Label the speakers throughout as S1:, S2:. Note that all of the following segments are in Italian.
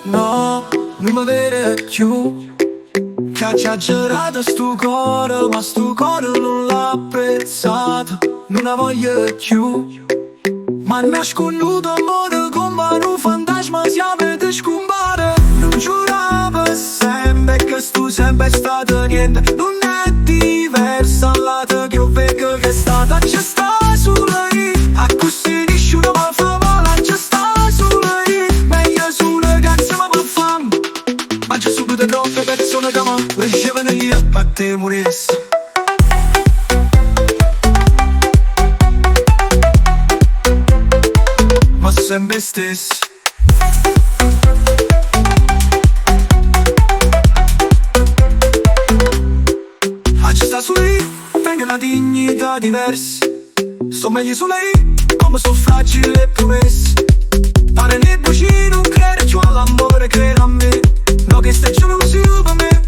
S1: No, non mi avere più, che ha esagerato sto cuore, ma sto cuore non l'ha apprezzato, non la voglio più. Ma nasconduto amore come un fantasma si vede scompare. Non giurava sempre che stu sempre stato niente, non è diversa all'altra che io vedo che è stata. C'è sta sulla I, a così nessuno mi fa male. C'è sta sulla I, meglio sulle cazzo ma fan. Ma c'è subito troppe persone che mi lasciavano io a te morissi. Ma sempre stesso. Ci sta su lei, tengo una dignità diversa. Sto meglio su lei, come sono fragile e promesse. Pare nei buci non credere più all'amore, crede a me. No che stai giù così per me.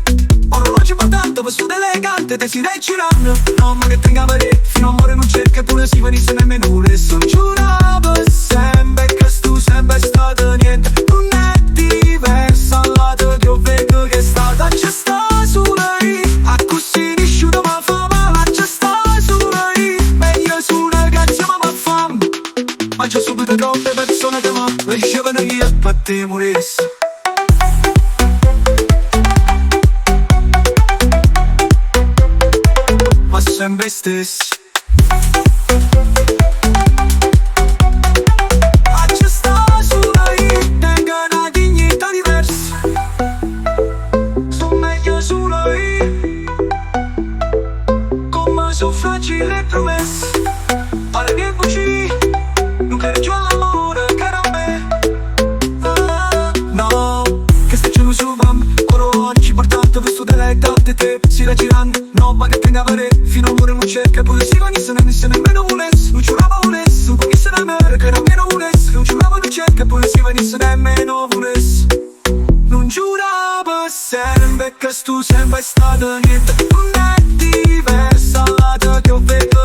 S1: Orologio fa tanto, vestito elegante, te si dai girando. No ma che tenga per fino a amore non cerca pure si venisse nemmeno pure. Sono giurato sempre che tu sempre stato niente. Non è diversa all'altro che io vedo che è stata. C'è sta su lei, a così nessuno mi fa male. C'è sta su lei, meglio su una cazzo ma fa. Ma c'è subito troppe persone che mi lasciavano io per te morissi. Ma sempre stesso. Sono fragile e promesse. Alle mie bugie non credo più all'amore, caro a me. No, che stai giù su bam. Ora oggi portato questo deletto di te. Si la girando, no ma che tenga per fino all'ora non cerca. Pure si vanisse nemmeno volesse. Non giurava volesse, non venisse da me. Che nemmeno volesse, non giurava non cerca. Pure si vanisse nemmeno volesse. Non giurava sempre che tu sempre stato niente. Non è diversa all'altra che io vedo